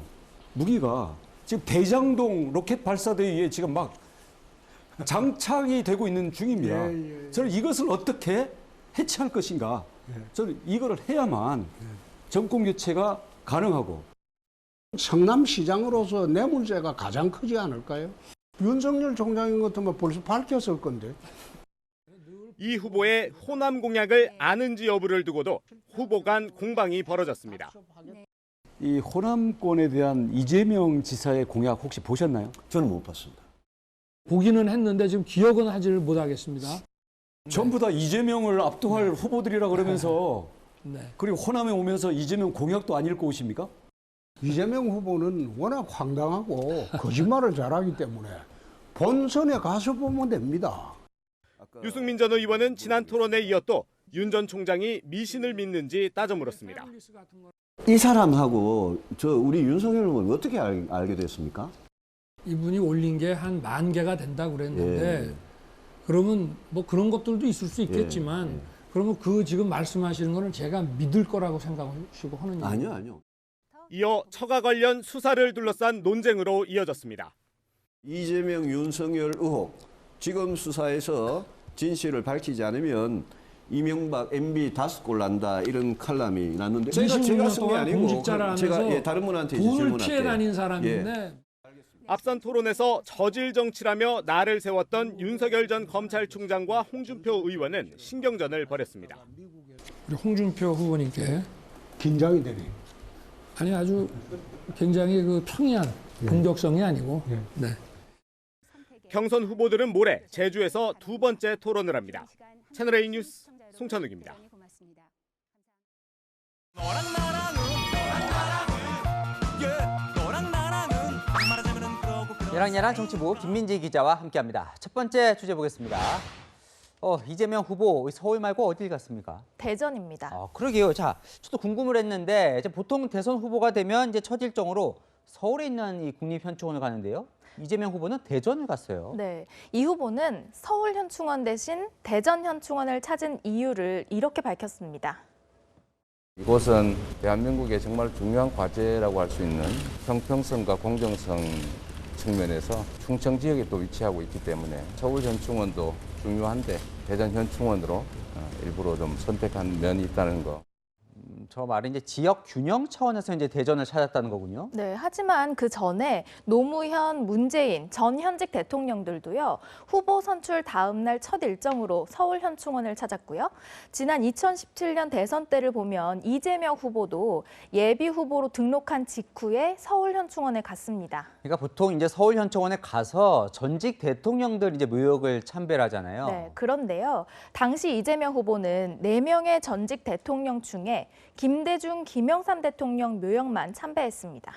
무기가 지금 대장동 로켓 발사대에 지금 막 장착이 되고 있는 중입니다. 저는 이것을 어떻게 해체할 것인가. 저는 이거를 해야만 정권 교체가 가능하고. 성남시장으로서 내 문제가 가장 크지 않을까요? 윤석열 총장인 것 같으면 벌써 밝혔을 건데. 이 후보의 호남 공약을 아는지 여부를 두고도 후보 간 공방이 벌어졌습니다. 이 호남권에 대한 이재명 지사의 공약 혹시 보셨나요? 저는 못 봤습니다. 보기는 했는데 지금 기억은 하지를 못하겠습니다. 전부 다 이재명을 압도할 후보들이라 그러면서 그리고 호남에 오면서 이재명 공약도 안 읽고 오십니까? 이재명 후보는 워낙 황당하고 거짓말을 잘하기 때문에 본선에 가서 보면 됩니다. 유승민 전 의원은 지난 토론에 이어 또 윤 전 총장이 미신을 믿는지 따져 물었습니다. 이 사람하고 우리 윤석열 후보는 어떻게 알게 됐습니까? 이분이 올린 게 한 10,000개가 된다고 그랬는데 그러면 뭐 그런 것들도 있을 수 있겠지만 그러면 그 지금 말씀하시는 거는 제가 믿을 거라고 생각하시고 하는 얘기예요? 아니요. 이어 처가 관련 수사를 둘러싼 논쟁으로 이어졌습니다. 이재명, 윤석열 의혹, 지금 수사에서 진실을 밝히지 않으면 이명박, MB 5골 난다, 이런 칼럼이 났는데 제가 쓴 게 아니고 제가 다른 분한테 돈을 피해 다닌 사람인데 앞선 토론에서 저질 정치라며 날을 세웠던 윤석열 전 검찰총장과 홍준표 의원은 신경전을 벌였습니다. 우리 홍준표 후보님께 긴장이 되네. 아니 아주 굉장히 그 평이한 공격성이 아니고 네. 경선 후보들은 모레 제주에서 두 번째 토론을 합니다. 채널A 뉴스 송찬욱입니다. 얘랑얘랑 정치부 김민지 기자와 함께합니다. 첫 번째 주제 보겠습니다. 이재명 후보 서울 말고 어딜 갔습니까? 대전입니다. 그러게요. 자, 저도 궁금을 했는데 이제 보통 대선 후보가 되면 이제 첫 일정으로 서울에 있는 이 국립현충원을 가는데요. 이재명 후보는 대전을 갔어요. 네, 이 후보는 서울 현충원 대신 대전 현충원을 찾은 이유를 이렇게 밝혔습니다. 이곳은 대한민국의 정말 중요한 과제라고 할 수 있는 형평성과 공정성 측면에서 충청 지역에 또 위치하고 있기 때문에 서울 현충원도 중요한데 대전 현충원으로 일부러 좀 선택한 면이 있다는 거. 저 말은 이제 지역 균형 차원에서 이제 대전을 찾았다는 거군요. 네, 하지만 그 전에 노무현, 문재인 전 현직 대통령들도요, 후보 선출 다음 날 첫 일정으로 서울 현충원을 찾았고요. 지난 2017년 대선 때를 보면 이재명 후보도 예비 후보로 등록한 직후에 서울 현충원에 갔습니다. 그러니까 보통 이제 서울 현충원에 가서 전직 대통령들 이제 묘역을 참배를 하잖아요. 네, 그런데요. 당시 이재명 후보는 4명의 전직 대통령 중에 김대중, 김영삼 대통령 묘역만 참배했습니다.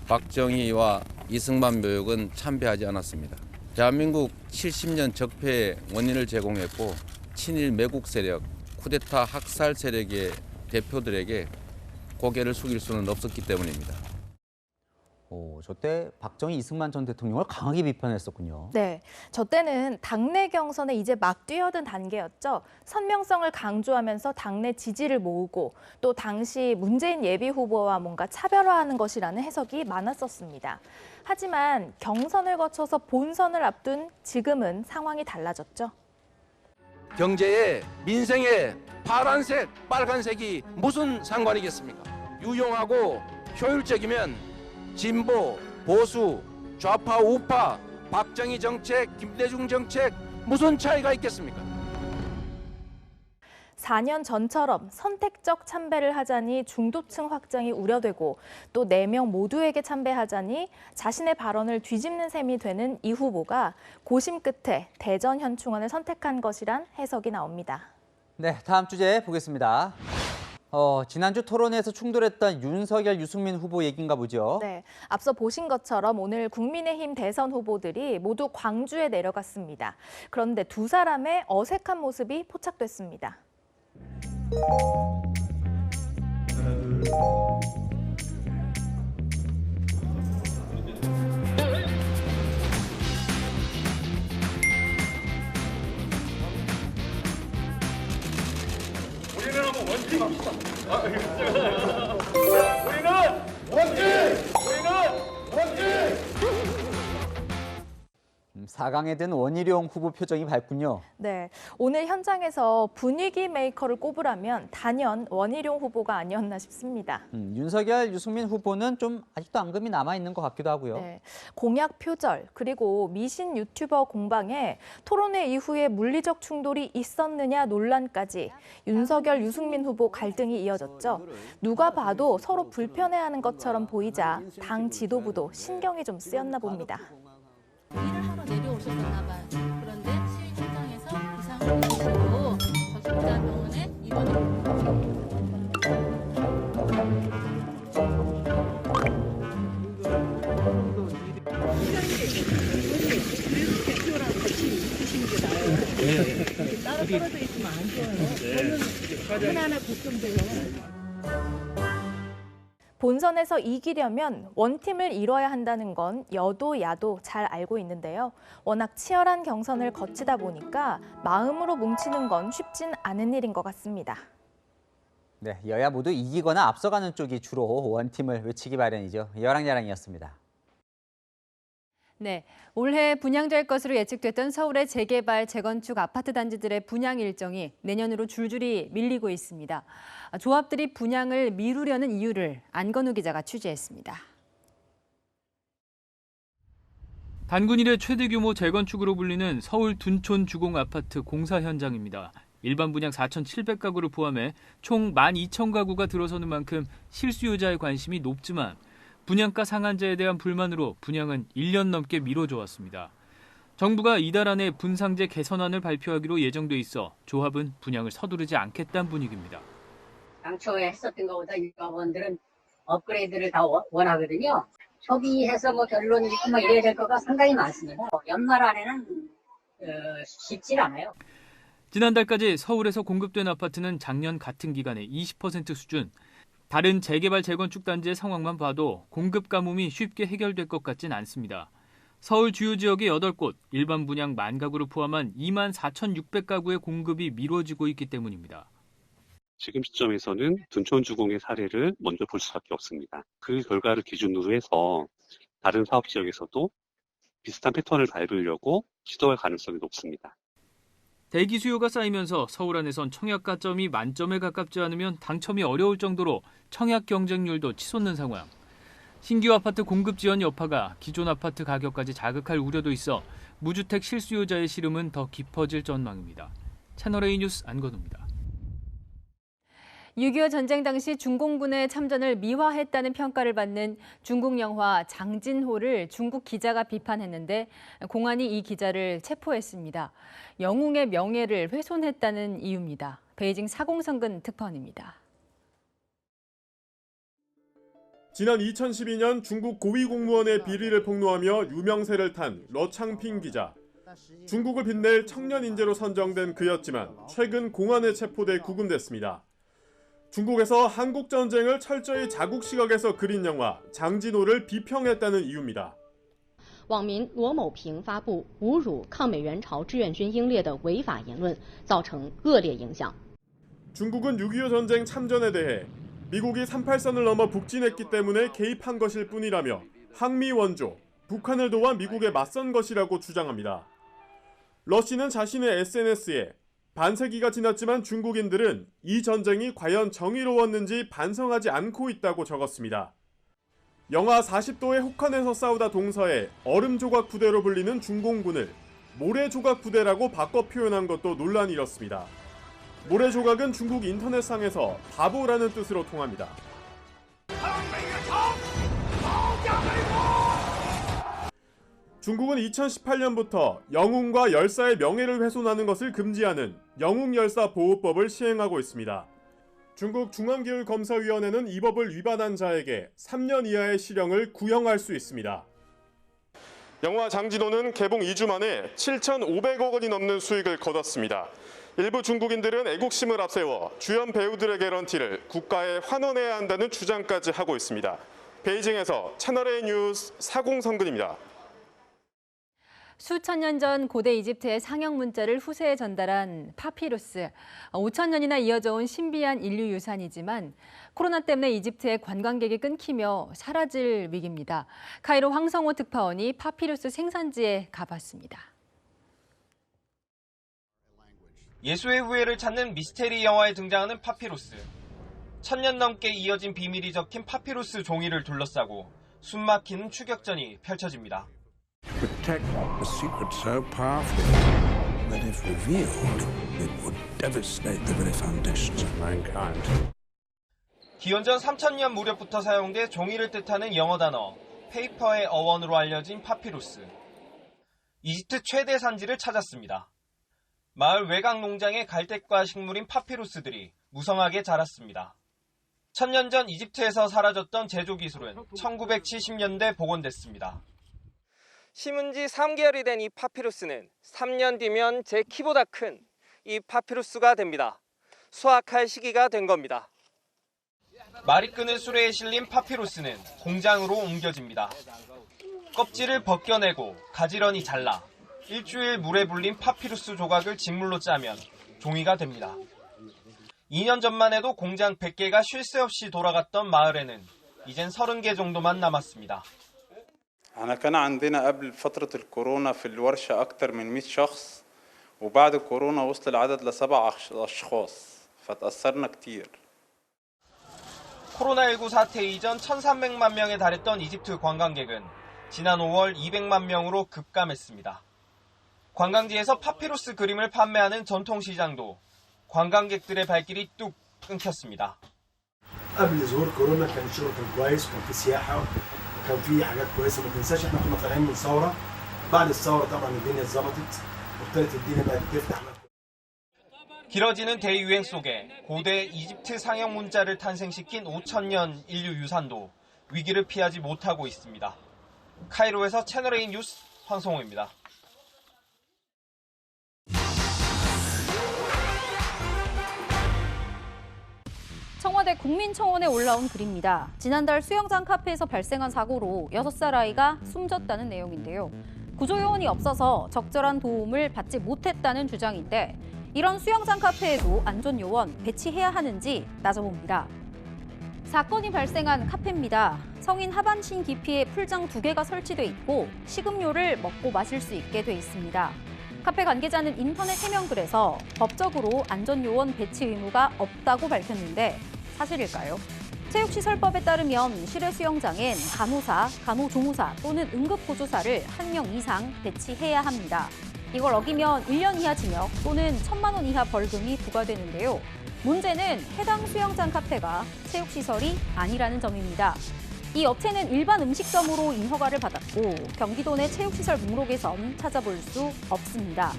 박정희와 이승만 묘역은 참배하지 않았습니다. 대한민국 70년 적폐의 원인을 제공했고 친일 매국 세력, 쿠데타 학살 세력의 대표들에게 고개를 숙일 수는 없었기 때문입니다. 저때 박정희, 이승만 전 대통령을 강하게 비판했었군요. 네, 저 때는 당내 경선에 이제 막 뛰어든 단계였죠. 선명성을 강조하면서 당내 지지를 모으고 또 당시 문재인 예비 후보와 뭔가 차별화하는 것이라는 해석이 많았었습니다. 하지만 경선을 거쳐서 본선을 앞둔 지금은 상황이 달라졌죠. 경제에 민생에 파란색, 빨간색이 무슨 상관이겠습니까? 유용하고 효율적이면 진보, 보수, 좌파, 우파, 박정희 정책, 김대중 정책 무슨 차이가 있겠습니까? 4년 전처럼 선택적 참배를 하자니 중도층 확장이 우려되고 또 4명 모두에게 참배하자니 자신의 발언을 뒤집는 셈이 되는 이 후보가 고심 끝에 대전 현충원을 선택한 것이란 해석이 나옵니다. 네, 다음 주제 보겠습니다. 지난주 토론회에서 충돌했던 윤석열, 유승민 후보 얘기인가 보죠. 네, 앞서 보신 것처럼 오늘 국민의힘 대선 후보들이 모두 광주에 내려갔습니다. 그런데 두 사람의 어색한 모습이 포착됐습니다. 우리는 한번 원팀 합시다. 우리는 원팀! 우리는 원팀! 4강에 든 원희룡 후보 표정이 밝군요. 네, 오늘 현장에서 분위기 메이커를 꼽으라면 단연 원희룡 후보가 아니었나 싶습니다. 윤석열, 유승민 후보는 좀 아직도 앙금이 남아있는 것 같기도 하고요. 네, 공약 표절 그리고 미신 유튜버 공방에 토론회 이후에 물리적 충돌이 있었느냐 논란까지 윤석열, 유승민 후보 갈등이 이어졌죠. 누가 봐도 서로 불편해하는 것처럼 보이자 당 지도부도 신경이 좀 쓰였나 봅니다. 일을 하러 내려오셨나 봐요. 그런데 시위 현장에서 이상을 보시고 저승자병원에 입원을 따로 떨어져 있으면 안 좋아요. 저는 하나하나 걱정돼요. 본선에서 이기려면 원팀을 이뤄야 한다는 건 여도 야도 잘 알고 있는데요. 워낙 치열한 경선을 거치다 보니까 마음으로 뭉치는 건 쉽진 않은 일인 것 같습니다. 네, 여야 모두 이기거나 앞서가는 쪽이 주로 원팀을 외치기 마련이죠. 여랑야랑이었습니다. 네, 올해 분양될 것으로 예측됐던 서울의 재개발, 재건축 아파트 단지들의 분양 일정이 내년으로 줄줄이 밀리고 있습니다. 조합들이 분양을 미루려는 이유를 안건우 기자가 취재했습니다. 단군 이래 최대 규모 재건축으로 불리는 서울 둔촌 주공 아파트 공사 현장입니다. 일반 분양 4,700가구를 포함해 총 12,000가구가 들어서는 만큼 실수요자의 관심이 높지만 분양가 상한제에 대한 불만으로 분양은 1년 넘게 미뤄져 왔습니다. 정부가 이달 안에 분상제 개선안을 발표하기로 예정돼 있어 조합은 분양을 서두르지 않겠다는 분위기입니다. 당초에 했었던 것보다 조합원들은 업그레이드를 다 원하거든요. 협의해서 결론이 있고 이래야 될 거가 상당히 많습니다. 연말 안에는 쉽지 않아요. 지난달까지 서울에서 공급된 아파트는 작년 같은 기간에 20% 수준. 다른 재개발 재건축 단지의 상황만 봐도 공급 가뭄이 쉽게 해결될 것 같진 않습니다. 서울 주요 지역의 8곳, 일반 분양 10,000가구를 포함한 24,600가구의 공급이 미뤄지고 있기 때문입니다. 지금 시점에서는 둔촌주공의 사례를 먼저 볼 수밖에 없습니다. 그 결과를 기준으로 해서 다른 사업 지역에서도 비슷한 패턴을 밟으려고 시도할 가능성이 높습니다. 대기 수요가 쌓이면서 서울 안에선 청약 가점이 만점에 가깝지 않으면 당첨이 어려울 정도로 청약 경쟁률도 치솟는 상황. 신규 아파트 공급 지원 여파가 기존 아파트 가격까지 자극할 우려도 있어 무주택 실수요자의 시름은 더 깊어질 전망입니다. 채널A 뉴스 안건우입니다. 6.25 전쟁 당시 중공군의 참전을 미화했다는 평가를 받는 중국 영화 장진호를 중국 기자가 비판했는데 공안이 이 기자를 체포했습니다. 영웅의 명예를 훼손했다는 이유입니다. 베이징 사공성근 특파원입니다. 지난 2012년 중국 고위공무원의 비리를 폭로하며 유명세를 탄 러창핑 기자. 중국을 빛낼 청년 인재로 선정된 그였지만 최근 공안에 체포돼 구금됐습니다. 중국에서 한국 전쟁을 철저히 자국 시각에서 그린 영화 장진호를 비평했다는 이유입니다. 网民罗某平发布侮辱抗美援朝志愿军英烈的违法言论，造成恶劣影响。 중국은 6.25 전쟁 참전에 대해 미국이 38선을 넘어 북진했기 때문에 개입한 것일 뿐이라며 항미 원조, 북한을 도와 미국에 맞선 것이라고 주장합니다. 러시는 자신의 SNS에 반세기가 지났지만 중국인들은 이 전쟁이 과연 정의로웠는지 반성하지 않고 있다고 적었습니다. 영하 40도의 혹한에서 싸우다 동서에 얼음 조각 부대로 불리는 중공군을 모래 조각 부대라고 바꿔 표현한 것도 논란이 일었습니다. 모래 조각은 중국 인터넷상에서 바보라는 뜻으로 통합니다. 중국은 2018년부터 영웅과 열사의 명예를 훼손하는 것을 금지하는 영웅열사 보호법을 시행하고 있습니다. 중국 중앙기율검사위원회는 이 법을 위반한 자에게 3년 이하의 실형을 구형할 수 있습니다. 영화 장진호는 개봉 2주 만에 7,500억 원이 넘는 수익을 거뒀습니다. 일부 중국인들은 애국심을 앞세워 주연 배우들의 개런티를 국가에 환원해야 한다는 주장까지 하고 있습니다. 베이징에서 채널A 뉴스 사공성근입니다. 수천 년 전 고대 이집트의 상형 문자를 후세에 전달한 파피루스. 5천 년이나 이어져 온 신비한 인류 유산이지만 코로나 때문에 이집트의 관광객이 끊기며 사라질 위기입니다. 카이로 황성호 특파원이 파피루스 생산지에 가봤습니다. 예수의 후예를 찾는 미스테리 영화에 등장하는 파피루스. 1000년 넘게 이어진 비밀이 적힌 파피루스 종이를 둘러싸고 숨막히는 추격전이 펼쳐집니다. Protect a secret so powerful that if revealed, it would devastate the very foundations of mankind. 기원전 3000년 무렵부터 사용돼 종이를 뜻하는 영어 단어 페이퍼의 어원으로 알려진 파피루스. 이집트 최대 산지를 찾았습니다. 마을 외곽 농장의 갈대과 식물인 파피루스들이 무성하게 자랐습니다. 1000년 전 이집트에서 사라졌던 제조 기술은 1970년대 복원됐습니다. 심은 지 3개월이 된 이 파피루스는 3년 뒤면 제 키보다 큰 이 파피루스가 됩니다. 수확할 시기가 된 겁니다. 말이 끄는 수레에 실린 파피루스는 공장으로 옮겨집니다. 껍질을 벗겨내고 가지런히 잘라 일주일 물에 불린 파피루스 조각을 직물로 짜면 종이가 됩니다. 2년 전만 해도 공장 100개가 쉴 새 없이 돌아갔던 마을에는 이젠 30개 정도만 남았습니다. أنا كان عندنا قبل فترة الكورونا في الورشة أكثر من 100 شخص وبعد الكورونا وصل العدد ل7 أشخاص فتأثرنا كتير. 코로나19 사태 이전 1,300만 명에 달했던 이집트 관광객은 지난 5월 200만 명으로 급감했습니다. 관광지에서 파피루스 그림을 판매하는 전통시장도 관광객들의 발길이 뚝 끊겼습니다. قبل ظهور كورونا كان الشغل كان كويس وكان في سياحة كان في حاجات كويسه ما تنساش احنا كنا طالعين من ثوره بعد الثوره طبعا الدنيا اتظبطت وابتدت الدنيا بقت تفتح. 길어지는 대유행 속에 고대 이집트 상형 문자를 탄생시킨 5,000년 인류 유산도 위기를 피하지 못하고 있습니다. 카이로에서 채널A 뉴스 황성호입니다. 청와대 국민청원에 올라온 글입니다. 지난달 수영장 카페에서 발생한 사고로 6살 아이가 숨졌다는 내용인데요. 구조요원이 없어서 적절한 도움을 받지 못했다는 주장인데 이런 수영장 카페에도 안전요원 배치해야 하는지 따져봅니다. 사건이 발생한 카페입니다. 성인 하반신 깊이에 풀장 2개가 설치돼 있고 식음료를 먹고 마실 수 있게 돼 있습니다. 카페 관계자는 인터넷 해명글에서 법적으로 안전요원 배치 의무가 없다고 밝혔는데 사실일까요? 체육시설법에 따르면 실외 수영장엔 간호사, 간호조무사 또는 응급구조사를 1명 이상 배치해야 합니다. 이걸 어기면 1년 이하 징역 또는 1,000만 원 이하 벌금이 부과되는데요. 문제는 해당 수영장 카페가 체육시설이 아니라는 점입니다. 이 업체는 일반 음식점으로 인허가를 받았고 경기도 내 체육시설 목록에선 찾아볼 수 없습니다.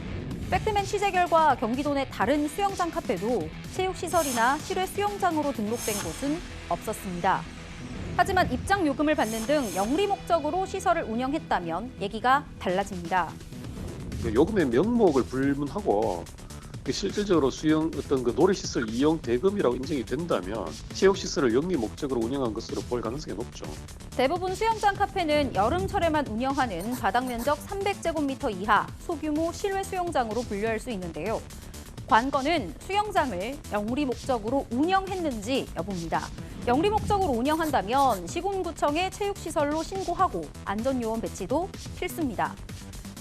팩트맨 취재 결과 경기도 내 다른 수영장 카페도 체육시설이나 실외 수영장으로 등록된 곳은 없었습니다. 하지만 입장 요금을 받는 등 영리 목적으로 시설을 운영했다면 얘기가 달라집니다. 요금의 명목을 불문하고 실질적으로 수영 어떤 그 놀이시설 이용 대금이라고 인정이 된다면 체육시설을 영리 목적으로 운영한 것으로 볼 가능성이 높죠. 대부분 수영장 카페는 여름철에만 운영하는 바닥 면적 300제곱미터 이하 소규모 실외 수영장으로 분류할 수 있는데요. 관건은 수영장을 영리 목적으로 운영했는지 여부입니다. 영리 목적으로 운영한다면 시군구청에 체육시설로 신고하고 안전요원 배치도 필수입니다.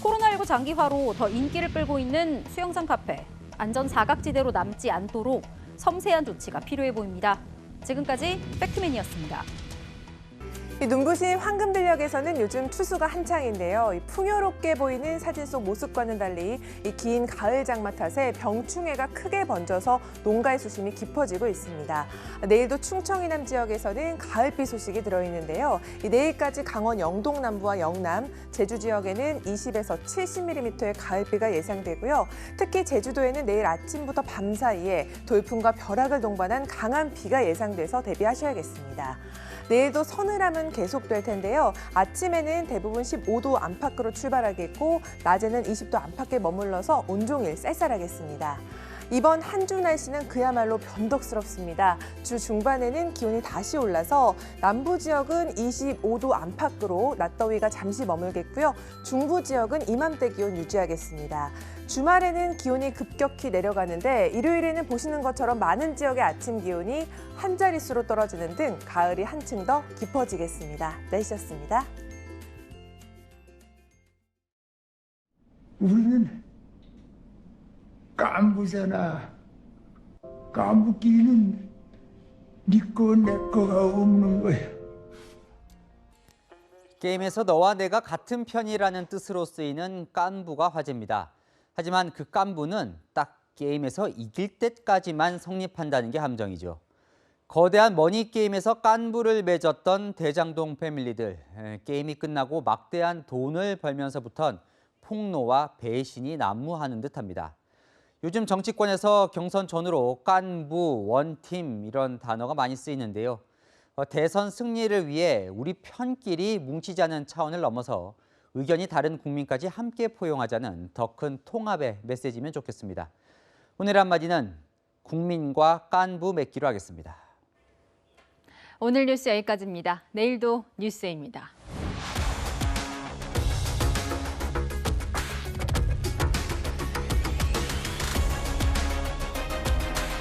코로나19 장기화로 더 인기를 끌고 있는 수영장 카페. 안전 사각지대로 남지 않도록 섬세한 조치가 필요해 보입니다. 지금까지 팩트맨이었습니다. 눈부신 황금들녘에서는 요즘 추수가 한창인데요. 풍요롭게 보이는 사진 속 모습과는 달리 이 긴 가을 장마 탓에 병충해가 크게 번져서 농가의 수심이 깊어지고 있습니다. 내일도 충청 이남 지역에서는 가을비 소식이 들어있는데요. 내일까지 강원 영동 남부와 영남, 제주 지역에는 20에서 70mm의 가을비가 예상되고요. 특히 제주도에는 내일 아침부터 밤 사이에 돌풍과 벼락을 동반한 강한 비가 예상돼서 대비하셔야겠습니다. 내일도 서늘함은 계속될 텐데요. 아침에는 대부분 15도 안팎으로 출발하겠고 낮에는 20도 안팎에 머물러서 온종일 쌀쌀하겠습니다. 이번 한 주 날씨는 그야말로 변덕스럽습니다. 주 중반에는 기온이 다시 올라서 남부 지역은 25도 안팎으로 낮더위가 잠시 머물겠고요. 중부 지역은 이맘때 기온 유지하겠습니다. 주말에는 기온이 급격히 내려가는데 일요일에는 보시는 것처럼 많은 지역의 아침 기온이 한 자릿수로 떨어지는 등 가을이 한층 더 깊어지겠습니다. 날씨였습니다. 우리는 깐부잖아. 깐부끼리는 네 거 내 거가 없는 거야. 게임에서 너와 내가 같은 편이라는 뜻으로 쓰이는 깐부가 화제입니다. 하지만 그 깐부는 딱 게임에서 이길 때까지만 성립한다는 게 함정이죠. 거대한 머니게임에서 깐부를 맺었던 대장동 패밀리들. 게임이 끝나고 막대한 돈을 벌면서부턴 폭로와 배신이 난무하는 듯합니다. 요즘 정치권에서 경선 전후로 깐부, 원팀 이런 단어가 많이 쓰이는데요. 대선 승리를 위해 우리 편끼리 뭉치자는 차원을 넘어서 의견이 다른 국민까지 함께 포용하자는 더 큰 통합의 메시지면 좋겠습니다. 오늘 한마디는 국민과 깐부 맺기로 하겠습니다. 오늘 뉴스 여기까지입니다. 내일도 뉴스입니다.